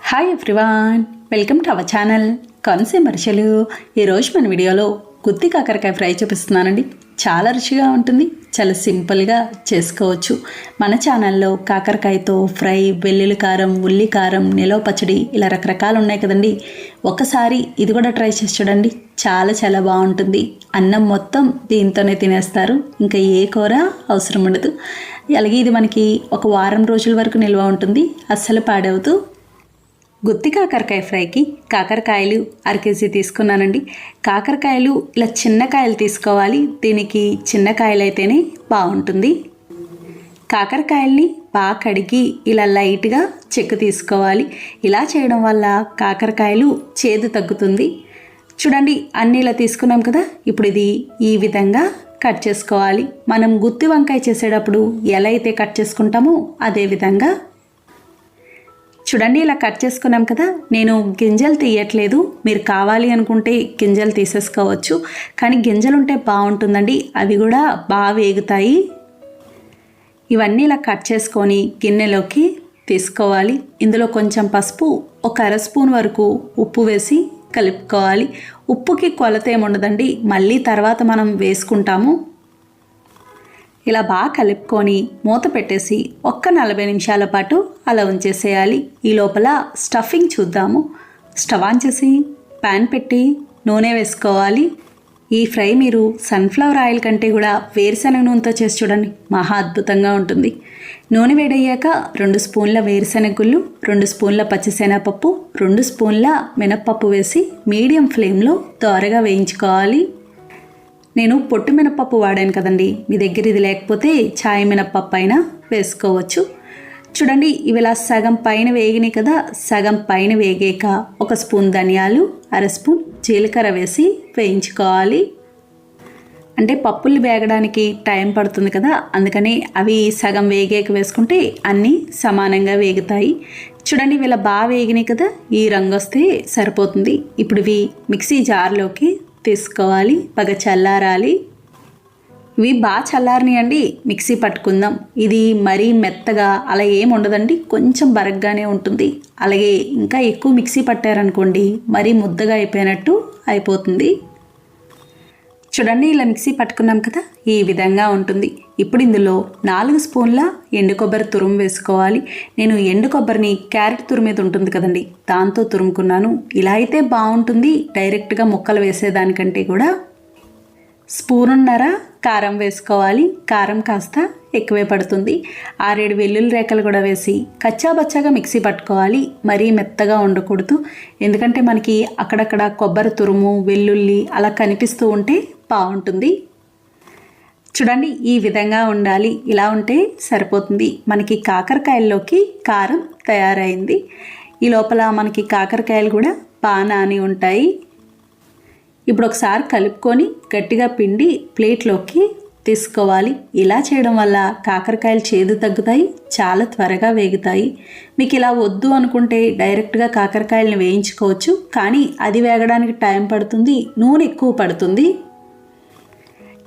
Hi everyone, welcome to our channel Konaseema రుచులు. ఈరోజు మన వీడియోలో గుత్తి కాకరకాయ ఫ్రై చూపిస్తున్నానండి. చాలా రుచిగా ఉంటుంది, చాలా సింపుల్గా చేసుకోవచ్చు. మన ఛానల్లో కాకరకాయతో ఫ్రై, వెల్లుల్లి కారం, ఉల్లి కారం, నిలవ పచ్చడి ఇలా రకరకాలు ఉన్నాయి కదండి. ఒకసారి ఇది కూడా ట్రై చేసి చూడండి, చాలా చాలా బాగుంటుంది. అన్నం మొత్తం దీంతోనే తినేస్తారు, ఇంకా ఏ కూర అవసరం ఉండదు. అలాగే ఇది మనకి ఒక వారం రోజుల వరకు నిల్వ ఉంటుంది, అస్సలు పాడవదు. గుత్తి కాకరకాయ ఫ్రైకి కాకరకాయలు 1/2 కేజీ తీసుకున్నానండి. కాకరకాయలు ఇలా చిన్న కాయలు తీసుకోవాలి, దీనికి చిన్న కాయలు అయితేనే బాగుంటుంది. కాకరకాయల్ని బాగా కడిగి ఇలా లైట్గా చెక్కు తీసుకోవాలి. ఇలా చేయడం వల్ల కాకరకాయలు చేదు తగ్గుతుంది. చూడండి, అన్నీ ఇలా తీసుకున్నాం కదా. ఇప్పుడు ఇది ఈ విధంగా కట్ చేసుకోవాలి. మనం గుత్తి వంకాయ చేసేటప్పుడు ఎలా అయితే కట్ చేసుకుంటామో అదే విధంగా చూడండి. ఇలా కట్ చేసుకున్నాం కదా. నేను గింజలు తీయట్లేదు, మీరు కావాలి అనుకుంటే గింజలు తీసేసుకోవచ్చు, కానీ గింజలు ఉంటే బాగుంటుందండి, అవి కూడా బాగా వేగుతాయి. ఇవన్నీ ఇలా కట్ చేసుకొని గిన్నెలోకి తీసుకోవాలి. ఇందులో కొంచెం పసుపు, ఒక 1/2 స్పూన్ వరకు ఉప్పు వేసి కలుపుకోవాలి. ఉప్పుకి కొలత ఏముండదండి, మళ్ళీ తర్వాత మనం వేసుకుంటాము. ఇలా బాగా కలుపుకొని మూత పెట్టేసి ఒక్క 40 నిమిషాల పాటు అలా ఉంచేసేయాలి. ఈ లోపల స్టఫింగ్ చూద్దాము. స్టవ్ ఆన్ చేసి ప్యాన్ పెట్టి నూనె వేసుకోవాలి. ఈ ఫ్రై మీరు సన్ఫ్లవర్ ఆయిల్ కంటే కూడా వేరుశనగ నూనెతో చేసి చూడండి, మహా అద్భుతంగా ఉంటుంది. నూనె వేడయ్యాక 2 స్పూన్ల వేరుశనగ గుళ్ళు, 2 స్పూన్ల పచ్చిశనగపప్పు, 2 స్పూన్ల మినప్పప్పు వేసి మీడియం ఫ్లేమ్లో దోరగా వేయించుకోవాలి. నేను పొట్టు మినప్పప్పు వాడాను కదండి, మీ దగ్గర ఇది లేకపోతే ఛాయ్ మినప్పప్పు అయినా వేసుకోవచ్చు. చూడండి, ఇవి ఇలా సగం పైన వేగినాయి కదా. సగం పైన వేగాక 1 స్పూన్ ధనియాలు, 1/2 స్పూన్ జీలకర్ర వేసి వేయించుకోవాలి. అంటే పప్పులు వేగడానికి టైం పడుతుంది కదా, అందుకని అవి సగం వేగాక వేసుకుంటే అన్నీ సమానంగా వేగుతాయి. చూడండి, ఇవి ఇలా బాగా వేగినాయి కదా, ఈ రంగు వస్తే సరిపోతుంది. ఇప్పుడు ఇవి మిక్సీ జార్లోకి తీసుకోవాలి, బాగా చల్లారాలి. ఇవి బాగా చల్లారనియండి, మిక్సీ పట్టుకుందాం. ఇది మరీ మెత్తగా అలా ఏమి ఉండదండి, కొంచెం బరగ్గానే ఉంటుంది. అలాగే ఇంకా ఎక్కువ మిక్సీ పట్టారనుకోండి మరీ ముద్దగా అయిపోయినట్టు అయిపోతుంది. చూడండి, ఇలా మిక్సీ పట్టుకున్నాం కదా, ఈ విధంగా ఉంటుంది. ఇప్పుడు ఇందులో 4 స్పూన్ల ఎండు కొబ్బరి తురుము వేసుకోవాలి. నేను ఎండు కొబ్బరిని క్యారెట్ తురుమేది ఉంటుంది కదండి, దాంతో తురుముకున్నాను. ఇలా అయితే బాగుంటుంది, డైరెక్ట్గా ముక్కలు వేసేదానికంటే కూడా. 1.5 స్పూన్ కారం వేసుకోవాలి. కారం కాస్త ఎక్కువే పడుతుంది. 6-7 వెల్లుల్లి రేఖలు కూడా వేసి కచ్చాబచ్చాగా మిక్సీ పట్టుకోవాలి. మరీ మెత్తగా ఉండకూడదు, ఎందుకంటే మనకి అక్కడక్కడ కొబ్బరి తురుము, వెల్లుల్లి అలా కనిపిస్తూ ఉంటే బాగుంటుంది. చూడండి, ఈ విధంగా ఉండాలి. ఇలా ఉంటే సరిపోతుంది. మనకి కాకరకాయల్లోకి కారం తయారైంది. ఈ లోపల మనకి కాకరకాయలు కూడా బాగా నాని ఉంటాయి. ఇప్పుడు ఒకసారి కలుపుకొని గట్టిగా పిండి ప్లేట్లోకి తీసుకోవాలి. ఇలా చేయడం వల్ల కాకరకాయలు చేదు తగ్గుతాయి, చాలా త్వరగా వేగుతాయి. మీకు ఇలా వద్దు అనుకుంటే డైరెక్ట్గా కాకరకాయలను వేయించుకోవచ్చు, కానీ అది వేగడానికి టైం పడుతుంది, నూనె ఎక్కువ పడుతుంది.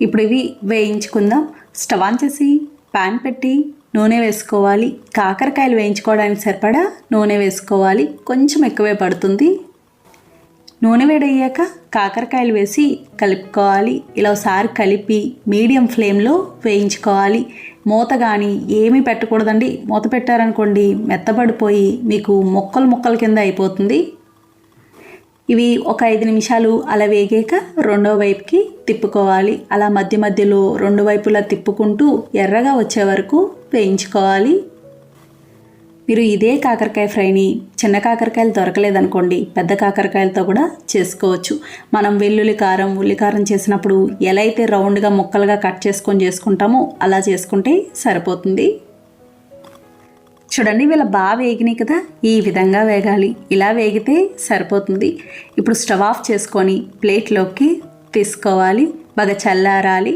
ఇప్పుడు ఇవి వేయించుకుందాం. స్టవ్ ఆన్ చేసి ప్యాన్ పెట్టి నూనె వేసుకోవాలి. కాకరకాయలు వేయించుకోవడానికి సరిపడా నూనె వేసుకోవాలి, కొంచెం ఎక్కువే పడుతుంది. నూనె వేడయ్యాక కాకరకాయలు వేసి కలుపుకోవాలి. ఇలా ఒకసారి కలిపి మీడియం ఫ్లేమ్లో వేయించుకోవాలి. మూత కానీ ఏమీ పెట్టకూడదండి, మూత పెట్టారనుకోండి మెత్తబడిపోయి మీకు ముక్కలు కింద అయిపోతుంది. ఇవి ఒక 5 నిమిషాలు అలా వేగాక రెండో వైపుకి తిప్పుకోవాలి. అలా మధ్య మధ్యలో 2 వైపులా తిప్పుకుంటూ ఎర్రగా వచ్చే వరకు వేయించుకోవాలి. మీరు ఇదే కాకరకాయ ఫ్రైని చిన్న కాకరకాయలు దొరకలేదనుకోండి, పెద్ద కాకరకాయలతో కూడా చేసుకోవచ్చు. మనం వెల్లుల్లి కారం, ఉల్లి కారం చేసినప్పుడు ఎలా అయితే రౌండ్గా ముక్కలుగా కట్ చేసుకుంటామో అలా చేసుకుంటే సరిపోతుంది. చూడండి, వీళ్ళ బాగా వేగినాయి కదా, ఈ విధంగా వేగాలి. ఇలా వేగితే సరిపోతుంది. ఇప్పుడు స్టవ్ ఆఫ్ చేసుకొని ప్లేట్లోకి తీసుకోవాలి, బాగా చల్లారాలి.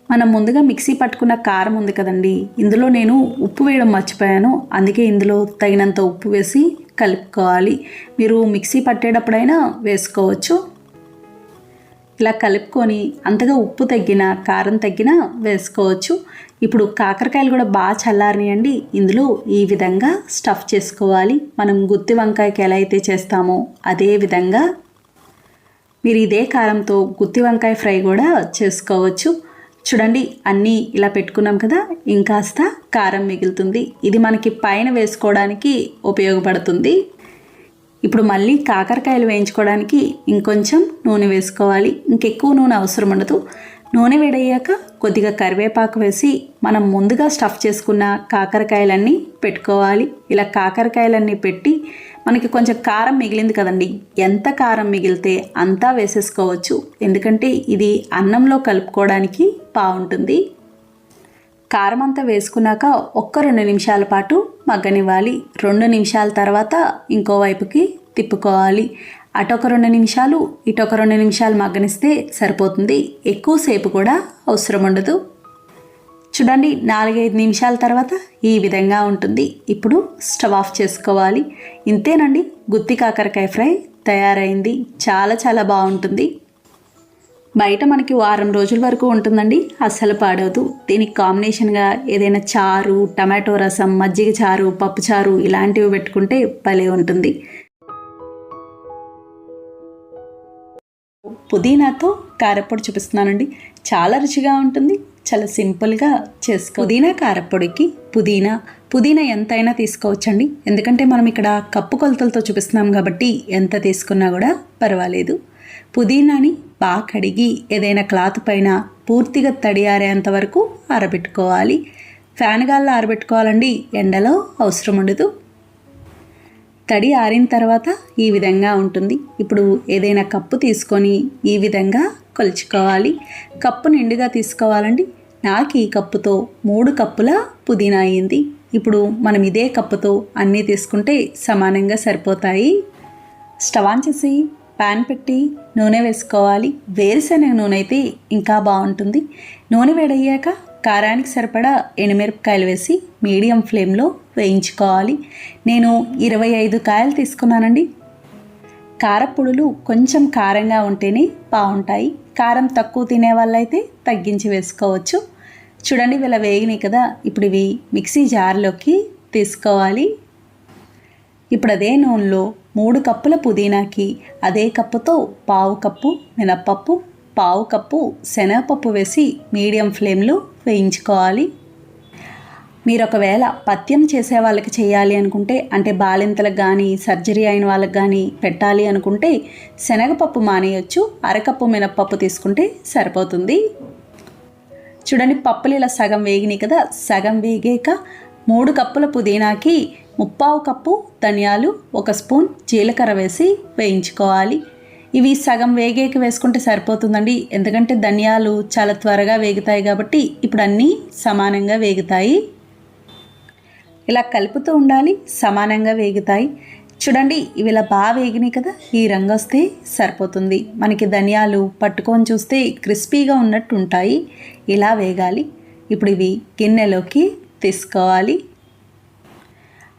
మనం ముందుగా మిక్సీ పట్టుకున్న కారం ఉంది కదండి, ఇందులో నేను ఉప్పు వేయడం మర్చిపోయాను, అందుకే ఇందులో తగినంత ఉప్పు వేసి కలుపుకోవాలి. మీరు మిక్సీ పట్టేటప్పుడైనా వేసుకోవచ్చు. ఇలా కలుపుకొని అంతగా ఉప్పు తగ్గిన, కారం తగ్గినా వేసుకోవచ్చు. ఇప్పుడు కాకరకాయలు కూడా బాగా చల్లారినాయండి. ఇందులో ఈ విధంగా స్టఫ్ చేసుకోవాలి. మనం గుత్తి వంకాయకి ఎలా అయితే చేస్తామో అదే విధంగా మీరు ఇదే కారంతో గుత్తి వంకాయ ఫ్రై కూడా చేసుకోవచ్చు. చూడండి, అన్నీ ఇలా పెట్టుకున్నాం కదా, ఇంకాస్త కారం మిగులుతుంది. ఇది మనకి పైన వేసుకోవడానికి ఉపయోగపడుతుంది. ఇప్పుడు మళ్ళీ కాకరకాయలు వేయించుకోవడానికి ఇంకొంచెం నూనె వేసుకోవాలి. ఇంకెక్కువ నూనె అవసరం ఉండదు. నూనె వేడయ్యాక కొద్దిగా కరివేపాకు వేసి మనం ముందుగా స్టఫ్ చేసుకున్న కాకరకాయలన్నీ పెట్టుకోవాలి. ఇలా కాకరకాయలన్నీ పెట్టి మనకి కొంచెం కారం మిగిలింది కదండి, ఎంత కారం మిగిలితే అంతా వేసేసుకోవచ్చు. ఎందుకంటే ఇది అన్నంలో కలుపుకోవడానికి బాగుంటుంది. కారం అంతా వేసుకున్నాక ఒక్క 2 నిమిషాల పాటు మగ్గనివ్వాలి. 2 నిమిషాల తర్వాత ఇంకో వైపుకి తిప్పుకోవాలి. అటొక 2 నిమిషాలు ఇటొక 2 నిమిషాలు మగ్గనిస్తే సరిపోతుంది. ఎక్కువసేపు కూడా అవసరం ఉండదు. చూడండి, 4-5 నిమిషాల తర్వాత ఈ విధంగా ఉంటుంది. ఇప్పుడు స్టవ్ ఆఫ్ చేసుకోవాలి. ఇంతేనండి, గుత్తి కాకరకాయ ఫ్రై తయారైంది. చాలా చాలా బాగుంటుంది. బయట మనకి వారం రోజుల వరకు ఉంటుందండి, అస్సలు పాడవదు. దీనికి కాంబినేషన్గా ఏదైనా చారు, టమాటో రసం, మజ్జిగ చారు, పప్పు చారు ఇలాంటివి పెట్టుకుంటే భలే ఉంటుంది. పుదీనాతో కారప్పొడి చూపిస్తున్నానండి. చాలా రుచిగా ఉంటుంది. చాలా సింపుల్గా పుదీనా కారప్పొడికి పుదీనా ఎంతైనా తీసుకోవచ్చండి. ఎందుకంటే మనం ఇక్కడ కప్పు కొలతలతో చూపిస్తున్నాం కాబట్టి ఎంత తీసుకున్నా కూడా పర్వాలేదు. పుదీనాని బాగా కడిగి ఏదైనా క్లాత్ పైన పూర్తిగా తడి ఆరేంత వరకు ఆరబెట్టుకోవాలి. ఫ్యాన్ గాల్లో ఆరబెట్టుకోవాలండి, ఎండలో అవసరం ఉండదు. తడి ఆరిన తర్వాత ఈ విధంగా ఉంటుంది. ఇప్పుడు ఏదైనా కప్పు తీసుకొని ఈ విధంగా కొలుచుకోవాలి. కప్పు నిండుగా తీసుకోవాలండి. నాకు ఈ కప్పుతో 3 కప్పుల పుదీనా అయ్యింది. ఇప్పుడు మనం ఇదే కప్పుతో అన్నీ తీసుకుంటే సమానంగా సరిపోతాయి. స్టవ్ ఆన్ చేసి ప్యాన్ పెట్టి నూనె వేసుకోవాలి. వేరుశనగ నూనె అయితే ఇంకా బాగుంటుంది. నూనె వేడయ్యాక కారానికి సరిపడా ఎండుమిరపకాయలు వేసి మీడియం ఫ్లేమ్లో వేయించుకోవాలి. నేను 25 కాయలు తీసుకున్నానండి. కారపొడులు కొంచెం కారంగా ఉంటేనే బాగుంటాయి. కారం తక్కువ తినే వాళ్ళైతే తగ్గించి వేసుకోవచ్చు. చూడండి, ఇలా వేగినాయి కదా. ఇప్పుడు ఇవి మిక్సీ జార్లోకి తీసుకోవాలి. ఇప్పుడు అదే నూనెలో 3 కప్పుల పుదీనాకి అదే కప్పుతో 1/2 కప్పు మినప్పప్పు, 1/2 కప్పు శనగపప్పు వేసి మీడియం ఫ్లేమ్లో వేయించుకోవాలి. మీరు ఒకవేళ పథ్యం చేసే వాళ్ళకి చేయాలి అనుకుంటే, అంటే బాలింతలకు కానీ సర్జరీ అయిన వాళ్ళకి కానీ పెట్టాలి అనుకుంటే శనగపప్పు మానేయచ్చు. 1/2 కప్పు మినప్పప్పు తీసుకుంటే సరిపోతుంది. చూడండి, పప్పులు ఇలా సగం వేగినాయి కదా. సగం వేగాక 3 కప్పుల పుదీనాకి 3/4 కప్పు ధనియాలు, 1 స్పూన్ జీలకర్ర వేసి వేయించుకోవాలి. ఇవి సగం వేగేకి వేసుకుంటే సరిపోతుందండి. ఎందుకంటే ధనియాలు చాలా త్వరగా వేగుతాయి కాబట్టి ఇప్పుడు అన్నీ సమానంగా వేగుతాయి. ఇలా కలుపుతూ ఉండాలి, సమానంగా వేగుతాయి. చూడండి, ఇవి ఇలా బాగా వేగినాయి కదా. ఈ రంగు వస్తే సరిపోతుంది. మనకి ధనియాలు పట్టుకొని చూస్తే క్రిస్పీగా ఉన్నట్టు ఉంటాయి. ఇలా వేగాలి. ఇప్పుడు ఇవి గిన్నెలోకి తీసుకోవాలి.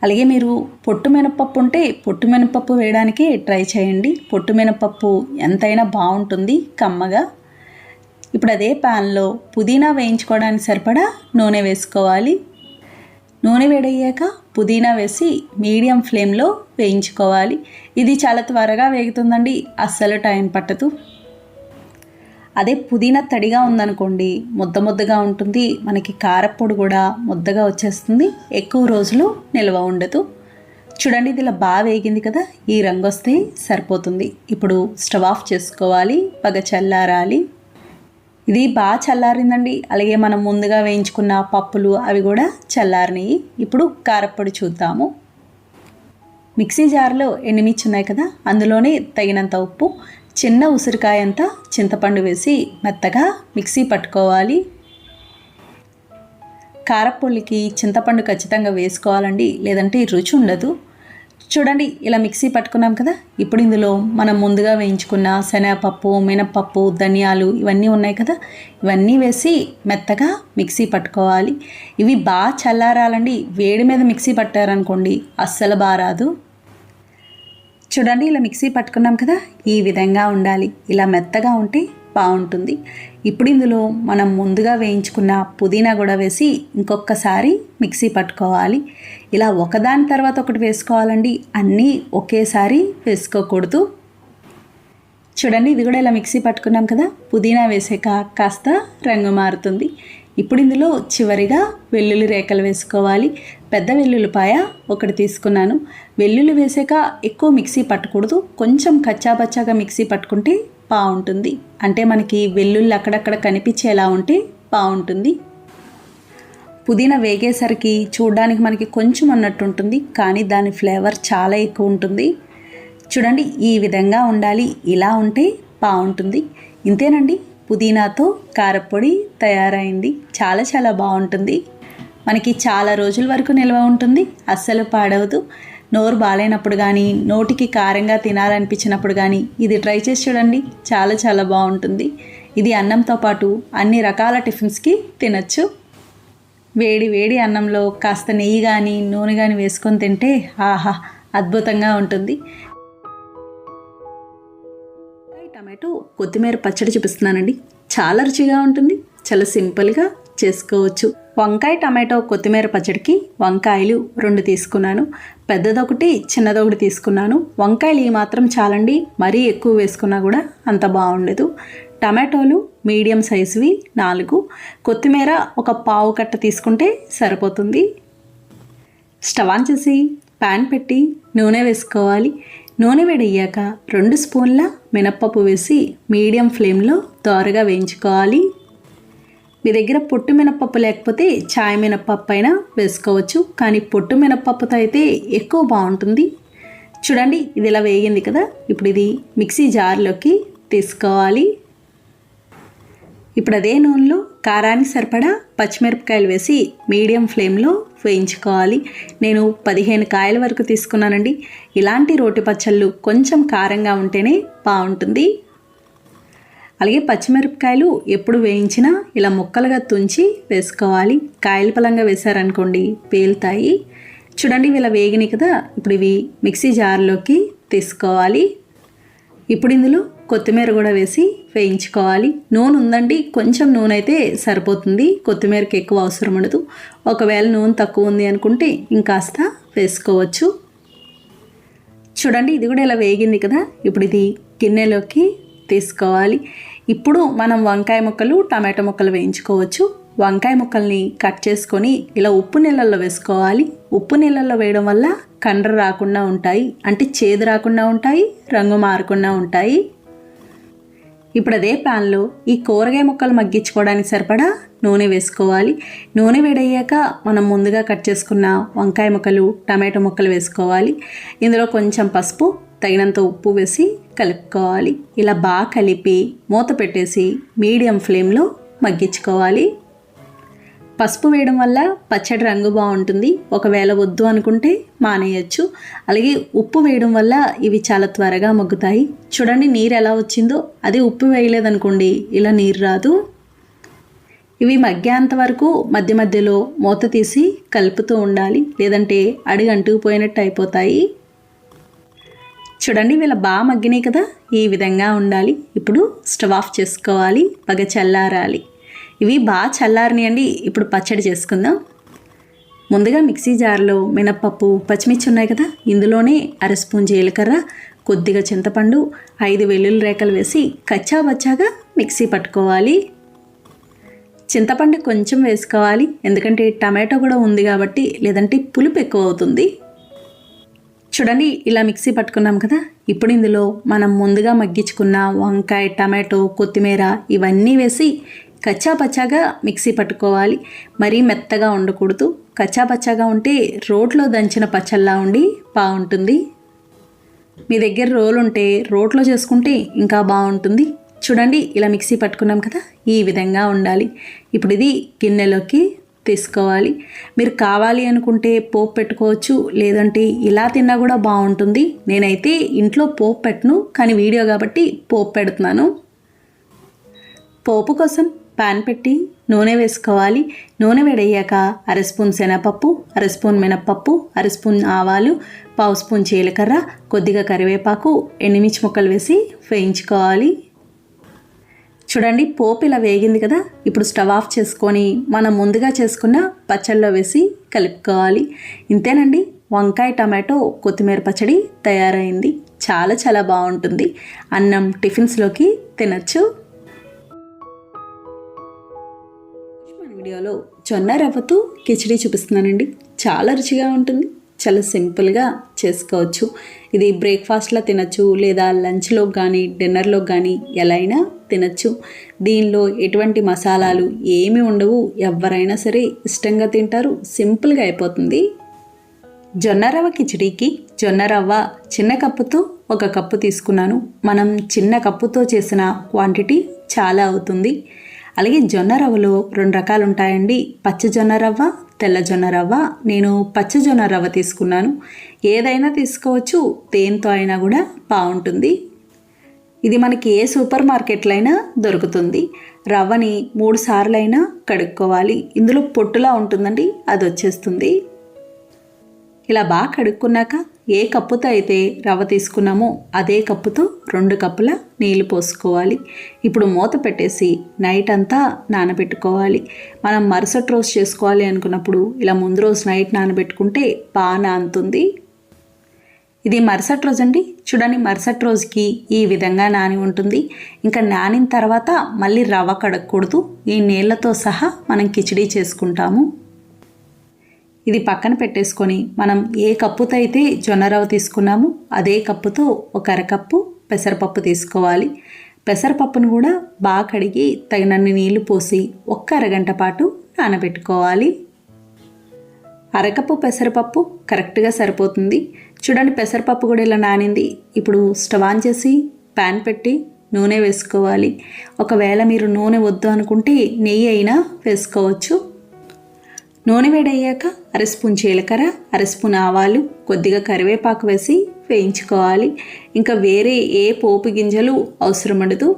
అలాగే మీరు పొట్టు మినపప్పు ఉంటే పొట్టు మినపప్పు వేయడానికి ట్రై చేయండి. పొట్టు మినపప్పు ఎంతైనా బాగుంటుంది కమ్మగా. ఇప్పుడు అదే ప్యాన్లో పుదీనా వేయించుకోవడానికి సరిపడా నూనె వేసుకోవాలి. నూనె వేడయ్యాక పుదీనా వేసి మీడియం ఫ్లేమ్లో వేయించుకోవాలి. ఇది చాలా త్వరగా వేగుతుందండి, అస్సలు టైం పట్టదు. అదే పుదీనా తడిగా ఉందనుకోండి, ముద్దగా ఉంటుంది. మనకి కారప్పొడి కూడా ముద్దగా వచ్చేస్తుంది. ఎక్కువ రోజులు నిల్వ ఉండదు. చూడండి, ఇది ఇలా బాగా వేగింది కదా. ఈ రంగు వస్తే సరిపోతుంది. ఇప్పుడు స్టవ్ ఆఫ్ చేసుకోవాలి. బాగా చల్లారాలి. ఇది బాగా చల్లారిందండి. అలాగే మనం ముందుగా వేయించుకున్న పప్పులు అవి కూడా చల్లారినాయి. ఇప్పుడు కారప్పొడి చూద్దాము. మిక్సీ జార్లో ఎండుమిర్చి ఉన్నాయి కదా, అందులోనే తగినంత ఉప్పు, చిన్న ఉసిరికాయ అంతా చింతపండు వేసి మెత్తగా మిక్సీ పట్టుకోవాలి. కారప్పొడికి చింతపండు ఖచ్చితంగా వేసుకోవాలండి, లేదంటే రుచి ఉండదు. చూడండి, ఇలా మిక్సీ పట్టుకున్నాం కదా. ఇప్పుడు ఇందులో మనం ముందుగా వేయించుకున్న శనగపప్పు, మినప్పప్పు, ధనియాలు ఇవన్నీ ఉన్నాయి కదా, ఇవన్నీ వేసి మెత్తగా మిక్సీ పట్టుకోవాలి. ఇవి బాగా చల్లారాలండి. వేడి మీద మిక్సీ పట్టారనుకోండి అస్సలు బాగా రాదు. చూడండి, ఇలా మిక్సీ పట్టుకున్నాం కదా, ఈ విధంగా ఉండాలి. ఇలా మెత్తగా ఉంటే బాగుంటుంది. ఇప్పుడు ఇందులో మనం ముందుగా వేయించుకున్న పుదీనా కూడా వేసి ఇంకొకసారి మిక్సీ పట్టుకోవాలి. ఇలా ఒకదాని తర్వాత ఒకటి వేసుకోవాలండి, అన్నీ ఒకేసారి వేసుకోకూడదు. చూడండి, ఇది కూడా ఇలా మిక్సీ పట్టుకున్నాం కదా, పుదీనా వేసాక కాస్త రంగు మారుతుంది. ఇప్పుడు ఇందులో చివరిగా వెల్లుల్లి రేఖలు వేసుకోవాలి. పెద్ద వెల్లుల్లిపాయ ఒకటి తీసుకున్నాను. వెల్లుల్లి వేసాక ఎక్కువ మిక్సీ పట్టకూడదు, కొంచెం కచ్చాపచ్చాగా మిక్సీ పట్టుకుంటే బాగుంటుంది. అంటే మనకి వెల్లుల్లి అక్కడక్కడ కనిపించేలా ఉంటే బాగుంటుంది. పుదీనా వేగేసరికి చూడడానికి మనకి కొంచెం అన్నట్టు ఉంటుంది, కానీ దాని ఫ్లేవర్ చాలా ఎక్కువ ఉంటుంది. చూడండి, ఈ విధంగా ఉండాలి. ఇలా ఉంటే బాగుంటుంది. ఇంతేనండి, పుదీనాతో కారపొడి తయారైంది. చాలా చాలా బాగుంటుంది. మనకి చాలా రోజుల వరకు నిల్వ ఉంటుంది, అస్సలు పాడవదు. నోరు బాగాలేనప్పుడు కానీ, నోటికి కారంగా తినాలనిపించినప్పుడు కానీ ఇది ట్రై చేసి చూడండి, చాలా చాలా బాగుంటుంది. ఇది అన్నంతో పాటు అన్ని రకాల టిఫిన్స్కి తినచ్చు. వేడి వేడి అన్నంలో కాస్త నెయ్యి కానీ నూనె కానీ వేసుకొని తింటే ఆహా అద్భుతంగా ఉంటుంది. టమాటో కొత్తిమీర పచ్చడి చూపిస్తున్నానండి. చాలా రుచిగా ఉంటుంది, చాలా సింపుల్గా చేసుకోవచ్చు. వంకాయ టమాటో కొత్తిమీర పచ్చడికి వంకాయలు 2 తీసుకున్నాను. పెద్దదొకటి చిన్నదొకటి తీసుకున్నాను. వంకాయలు ఈ మాత్రం చాలండి, మరీ ఎక్కువ వేసుకున్నా కూడా అంత బాగుండదు. టమాటోలు మీడియం సైజువి 4, కొత్తిమీర ఒక పావు కట్ట తీసుకుంటే సరిపోతుంది. స్టవ్ ఆన్ చేసి ప్యాన్ పెట్టి నూనె వేసుకోవాలి. నూనె వేడయ్యాక 2 స్పూన్ల మినప్పప్పు వేసి మీడియం ఫ్లేమ్లో దోరగా వేయించుకోవాలి. మీ దగ్గర పొట్టు మినప్పప్పు లేకపోతే చాయ్ మినప్పప్పు అయినా వేసుకోవచ్చు, కానీ పొట్టు మినప్పప్పుతో అయితే ఎక్కువ బాగుంటుంది. చూడండి, ఇది ఇలా వేగింది కదా, ఇప్పుడు ఇది మిక్సీ జార్లోకి తీసుకోవాలి. ఇప్పుడు అదే నూనెలో కారానికి సరిపడా పచ్చిమిరపకాయలు వేసి మీడియం ఫ్లేమ్లో వేయించుకోవాలి. నేను 15 కాయల వరకు తీసుకున్నానండి. ఇలాంటి రోటి పచ్చళ్ళు కొంచెం కారంగా ఉంటేనే బాగుంటుంది. అలాగే పచ్చిమిరపకాయలు ఎప్పుడు వేయించినా ఇలా ముక్కలుగా తుంచి వేసుకోవాలి. కాయల పలంగా వేసారనుకోండి పేలుతాయి. చూడండి, ఇలా వేగినాయి కదా, ఇప్పుడు ఇవి మిక్సీ జార్లోకి తీసుకోవాలి. ఇప్పుడు ఇందులో కొత్తిమీర కూడా వేసి వేయించుకోవాలి. నూనె ఉందండి, కొంచెం నూనె అయితే సరిపోతుంది, కొత్తిమీరకి ఎక్కువ అవసరం ఉండదు. ఒకవేళ నూనె తక్కువ ఉంది అనుకుంటే ఇంకాస్త వేసుకోవచ్చు. చూడండి, ఇది కూడా ఇలా వేగింది కదా, ఇప్పుడు ఇది గిన్నెలోకి తీసుకోవాలి. ఇప్పుడు మనం వంకాయ ముక్కలు టమాటో ముక్కలు వేయించుకోవచ్చు. వంకాయ ముక్కల్ని కట్ చేసుకొని ఇలా ఉప్పు నీళ్ళల్లో వేసుకోవాలి. ఉప్పు నీళ్ళల్లో వేయడం వల్ల కండ్ర రాకుండా ఉంటాయి, అంటే చేదు రాకుండా ఉంటాయి, రంగు మారకుండా ఉంటాయి. ఇప్పుడు అదే ప్యాన్లో ఈ కూరగాయ ముక్కలు మగ్గించుకోవడానికి సరిపడా నూనె వేసుకోవాలి. నూనె వేడయ్యాక మనం ముందుగా కట్ చేసుకున్న వంకాయ ముక్కలు టమాటో ముక్కలు వేసుకోవాలి. ఇందులో కొంచెం పసుపు, తగినంత ఉప్పు వేసి కలుపుకోవాలి. ఇలా బాగా కలిపి మూత పెట్టేసి మీడియం ఫ్లేమ్లో మగ్గించుకోవాలి. పసుపు వేయడం వల్ల పచ్చడి రంగు బాగుంటుంది, ఒకవేళ వద్దు అనుకుంటే మానేయచ్చు. అలాగే ఉప్పు వేయడం వల్ల ఇవి చాలా త్వరగా మగ్గుతాయి. చూడండి, నీరు ఎలా వచ్చిందో, అదే ఉప్పు వేయలేదనుకోండి ఇలా నీరు రాదు. ఇవి మగ్గేంత వరకు మధ్య మధ్యలో మూత తీసి కలుపుతూ ఉండాలి, లేదంటే అడుగు అంటుకుపోయినట్టు అయిపోతాయి. చూడండి, వీళ్ళ బాగా మగ్గినాయి కదా, ఈ విధంగా ఉండాలి. ఇప్పుడు స్టవ్ ఆఫ్ చేసుకోవాలి, బాగా చల్లారాలి. ఇవి బాగా చల్లారినాయండి. ఇప్పుడు పచ్చడి చేసుకుందాం. ముందుగా మిక్సీ జార్లో మినప్పప్పు, పచ్చిమిర్చి ఉన్నాయి కదా, ఇందులోనే 1/2 స్పూన్ జీలకర్ర, కొద్దిగా చింతపండు, 5 వెల్లుల్లి రేఖలు వేసి కచ్చాబచ్చాగా మిక్సీ పట్టుకోవాలి. చింతపండు కొంచెం వేసుకోవాలి, ఎందుకంటే టమాటో కూడా ఉంది కాబట్టి, లేదంటే పులుపు ఎక్కువ అవుతుంది. చూడండి, ఇలా మిక్సీ పట్టుకున్నాం కదా, ఇప్పుడు ఇందులో మనం ముందుగా మగ్గించుకున్న వంకాయ, టమాటో, కొత్తిమీర ఇవన్నీ వేసి కచ్చాపచ్చాగా మిక్సీ పట్టుకోవాలి. మరీ మెత్తగా ఉండకూడదు. కచ్చాపచ్చాగా ఉంటే రోట్లో దంచిన పచ్చళ్ళలా ఉండి బాగుంటుంది. మీ దగ్గర రోలు ఉంటే రోట్లో చేసుకుంటే ఇంకా బాగుంటుంది. చూడండి, ఇలా మిక్సీ పట్టుకున్నాం కదా, ఈ విధంగా ఉండాలి. ఇప్పుడు ఇది గిన్నెలోకి తీసుకోవాలి. మీరు కావాలి అనుకుంటే పోపు పెట్టుకోవచ్చు, లేదంటే ఇలా తిన్నా కూడా బాగుంటుంది. నేనైతే ఇంట్లో పోపు పెట్టను, కానీ వీడియో కాబట్టి పోపు పెడుతున్నాను. పోపు కోసం పాన్ పెట్టి నూనె వేసుకోవాలి. నూనె వేడయ్యాక 1/2 స్పూన్ శనగపప్పు, 1/2 స్పూన్ మినప్పప్పు, 1/2 స్పూన్ ఆవాలు, 1/2 స్పూన్ జీలకర్ర, కొద్దిగా కరివేపాకు, ఎండుమిర్చి ముక్కలు వేసి వేయించుకోవాలి. చూడండి పోపు ఇలా వేగింది కదా. ఇప్పుడు స్టవ్ ఆఫ్ చేసుకొని మనం ముందుగా చేసుకున్న పచ్చళ్ళలో వేసి కలుపుకోవాలి. ఇంతేనండి, వంకాయ టమాటో కొత్తిమీర పచ్చడి తయారైంది. చాలా చాలా బాగుంటుంది. అన్నం టిఫిన్స్లోకి తినచ్చు. వీడియోలో జొన్న రవ్వతో కిచిడి చూపిస్తున్నానండి. చాలా రుచిగా ఉంటుంది. చాలా సింపుల్గా చేసుకోవచ్చు. ఇది బ్రేక్ఫాస్ట్లో తినచ్చు, లేదా లంచ్లో కానీ డిన్నర్లో కానీ ఎలా అయినా తినచ్చు. దీనిలో ఎటువంటి మసాలాలు ఏమీ ఉండవు. ఎవరైనా సరే ఇష్టంగా తింటారు. సింపుల్గా అయిపోతుంది. జొన్న రవ్వ కిచిడీకి జొన్న రవ్వ చిన్న కప్పుతో 1 కప్పు తీసుకున్నాను. మనం చిన్న కప్పుతో చేసిన క్వాంటిటీ చాలా అవుతుంది. అలాగే జొన్న రవ్వలో 2 రకాలు ఉంటాయండి, పచ్చ జొన్న రవ్వ, తెల్ల జొన్న రవ్వ. నేను పచ్చ జొన్న రవ్వ తీసుకున్నాను. ఏదైనా తీసుకోవచ్చు, దేంతో అయినా కూడా బాగుంటుంది. ఇది మనకి ఏ సూపర్ మార్కెట్లో అయినా దొరుకుతుంది. రవ్వని 3 సార్లు అయినా కడుక్కోవాలి. ఇందులో పొట్టులా ఉంటుందండి, అది వచ్చేస్తుంది. ఇలా బాగా కడుక్కున్నాక ఏ కప్పుతో అయితే రవ్వ తీసుకున్నామో అదే కప్పుతో 2 కప్పుల నీళ్ళు పోసుకోవాలి. ఇప్పుడు మూత పెట్టేసి నైట్ అంతా నానబెట్టుకోవాలి. మనం మరుసటి రోజు చేసుకోవాలి అనుకున్నప్పుడు ఇలా ముందు రోజు నైట్ నానబెట్టుకుంటే బాగా నానుతుంది. ఇది మరుసటి రోజు అండి. చూడండి, మరుసటి రోజుకి ఈ విధంగా నాని ఉంటుంది. ఇంకా నానిన తర్వాత మళ్ళీ రవ్వ కడగకూడదు. ఈ నీళ్ళతో సహా మనం కిచిడీ చేసుకుంటాము. ఇది పక్కన పెట్టేసుకొని మనం ఏ కప్పుతో అయితే జొన్న రవ్వ తీసుకున్నామో అదే కప్పుతో 1 అరకప్పు పెసరపప్పు తీసుకోవాలి. పెసరపప్పును కూడా బాగా కడిగి తగినన్ని నీళ్లు పోసి 1 అరగంట పాటు నానబెట్టుకోవాలి. అరకప్పు పెసరపప్పు కరెక్ట్గా సరిపోతుంది. చూడండి, పెసరపప్పు కూడా ఇలా నానింది. ఇప్పుడు స్టవ్ ఆన్ చేసి ప్యాన్ పెట్టి నూనె వేసుకోవాలి. ఒకవేళ మీరు నూనె వద్దు అనుకుంటే నెయ్యి అయినా వేసుకోవచ్చు. నూనె వేడయ్యాక 1 స్పూన్ జీలకర్ర, 1 స్పూన్ ఆవాలు, కొద్దిగా కరివేపాకు వేసి వేయించుకోవాలి. ఇంకా వేరే ఏ పోపు గింజలు అవసరం ఉండదు.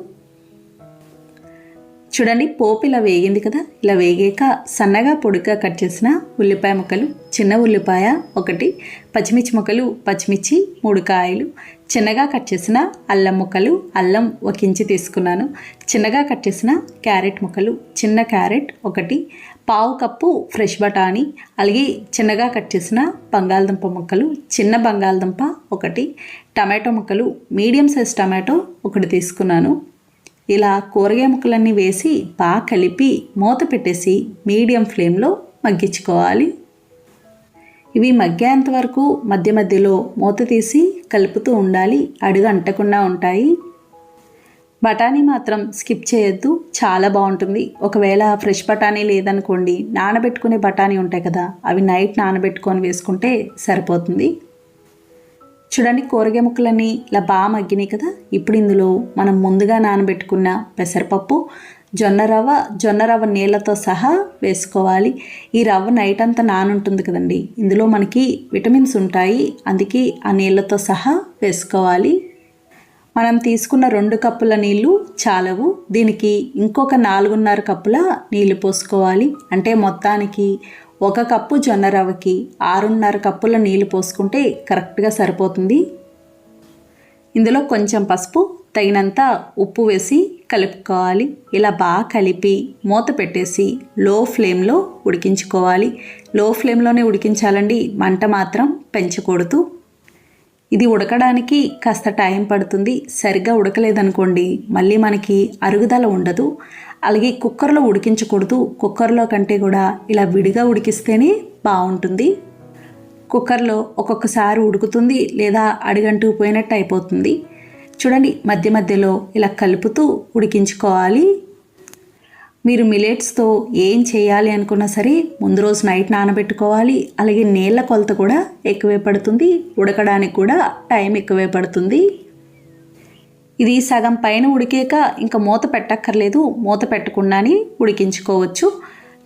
చూడండి, పోపు ఇలా వేగింది కదా. ఇలా వేగాక సన్నగా పొడిగా కట్ చేసిన ఉల్లిపాయ ముక్కలు, చిన్న ఉల్లిపాయ 1, పచ్చిమిర్చి ముక్కలు, పచ్చిమిర్చి 3 కాయలు, చిన్నగా కట్ చేసిన అల్లం ముక్కలు, అల్లం 1 ఇంచు తీసుకున్నాను. చిన్నగా కట్ చేసిన క్యారెట్ ముక్కలు, చిన్న క్యారెట్ 1, పావు కప్పు ఫ్రెష్ బఠానీ, అలాగే చిన్నగా కట్ చేసిన బంగాళదుంప ముక్కలు, చిన్న బంగాళదుంప 1, టమాటో ముక్కలు, మీడియం సైజ్ టమాటో 1 తీసుకున్నాను. ఇలా కూరగాయ ముక్కలన్నీ వేసి బాగా కలిపి మూత పెట్టేసి మీడియం ఫ్లేమ్లో మగ్గించుకోవాలి. ఇవి మగ్గేంత వరకు మధ్య మధ్యలో మూత తీసి కలుపుతూ ఉండాలి. అడుగు అంటకుండా ఉంటాయి. బఠానీ మాత్రం స్కిప్ చేయొద్దు, చాలా బాగుంటుంది. ఒకవేళ ఫ్రెష్ బఠానీ లేదనుకోండి, నానబెట్టుకునే బఠానీ ఉంటాయి కదా, అవి నైట్ నానబెట్టుకొని వేసుకుంటే సరిపోతుంది. చూడండి, కూరగాయ ముక్కలన్నీ ఇలా బాగా మగ్గినాయి కదా. ఇప్పుడు ఇందులో మనం ముందుగా నానబెట్టుకున్న పెసరపప్పు, జొన్న రవ్వ నీళ్ళతో సహా వేసుకోవాలి. ఈ రవ్వ నైట్ అంతా నానుంటుంది కదండి, ఇందులో మనకి విటమిన్స్ ఉంటాయి, అందుకే ఆ నీళ్ళతో సహా వేసుకోవాలి. మనం తీసుకున్న 2 కప్పుల నీళ్ళు చాలవు. దీనికి ఇంకొక 4.5 కప్పుల నీళ్ళు పోసుకోవాలి. అంటే మొత్తానికి 1 కప్పు జొన్న రవ్వకి 6.5 కప్పుల నీళ్ళు పోసుకుంటే కరెక్ట్గా సరిపోతుంది. ఇందులో కొంచెం పసుపు, తగినంత ఉప్పు వేసి కలుపుకోవాలి. ఇలా బాగా కలిపి మూత పెట్టేసి లో ఫ్లేమ్లో ఉడికించుకోవాలి. లో ఫ్లేమ్లోనే ఉడికించాలండి, మంట మాత్రం పెంచకూడదు. ఇది ఉడకడానికి కాస్త టైం పడుతుంది. సరిగ్గా ఉడకలేదనుకోండి మళ్ళీ మనకి అరుగుదల ఉండదు. అలాగే కుక్కర్లో ఉడికించకూడదు. కుక్కర్లో కంటే కూడా ఇలా విడిగా ఉడికిస్తేనే బాగుంటుంది. కుక్కర్లో ఒక్కొక్కసారి ఉడుకుతుంది, లేదా అడుగంటూ పోయినట్టు అయిపోతుంది. చూడండి, మధ్య మధ్యలో ఇలా కలుపుతూ ఉడికించుకోవాలి. మీరు మిలెట్స్తో ఏం చేయాలి అనుకున్నా సరే ముందు రోజు నైట్ నానబెట్టుకోవాలి. అలాగే నీళ్ళ కొలత కూడా ఎక్కువే పడుతుంది, ఉడకడానికి కూడా టైం ఎక్కువే పడుతుంది. ఇది సగం పైన ఉడికాక ఇంకా మూత పెట్టక్కర్లేదు, మూత పెట్టకుండానే ఉడికించుకోవచ్చు.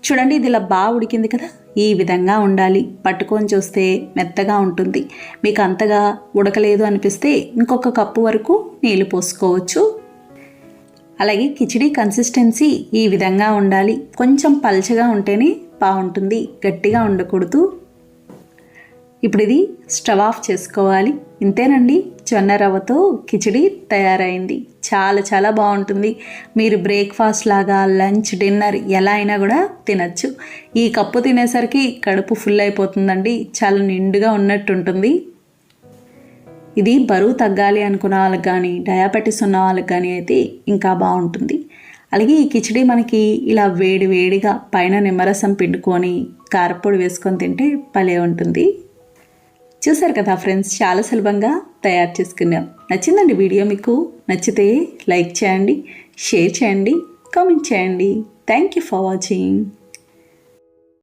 చూడండి, ఇది ఇలా బాగా ఉడికింది కదా, ఈ విధంగా ఉండాలి. పట్టుకొని చూస్తే మెత్తగా ఉంటుంది. మీకు అంతగా ఉడకలేదు అనిపిస్తే ఇంకొక కప్పు వరకు నీళ్ళు పోసుకోవచ్చు. అలాగే కిచిడి కన్సిస్టెన్సీ ఈ విధంగా ఉండాలి. కొంచెం పల్చగా ఉంటేనే బాగుంటుంది, గట్టిగా ఉండకూడదు. ఇప్పుడు ఇది స్టవ్ ఆఫ్ చేసుకోవాలి. ఇంతేనండి, జొన్న రవ్వతో కిచిడి తయారైంది. చాలా చాలా బాగుంటుంది. మీరు బ్రేక్ఫాస్ట్ లాగా, లంచ్, డిన్నర్ ఎలా అయినా కూడా తినచ్చు. ఈ కప్పు తినేసరికి కడుపు ఫుల్ అయిపోతుందండి. చాలా నిండుగా ఉన్నట్టు ఉంటుంది. ఇది బరువు తగ్గాలి అనుకున్న వాళ్ళకి కానీ, డయాబెటీస్ ఉన్న వాళ్ళకి కానీ అయితే ఇంకా బాగుంటుంది. అలాగే ఈ కిచిడి మనకి ఇలా వేడి వేడిగా పైన నిమ్మరసం పిండుకొని కారపొడి వేసుకొని తింటే భలే ఉంటుంది. చూసారు కదా ఫ్రెండ్స్, చాలా సులభంగా తయారు చేసుకున్నాం. నచ్చిందండి వీడియో? మీకు నచ్చితే లైక్ చేయండి, షేర్ చేయండి, కామెంట్ చేయండి. Thank you for watching.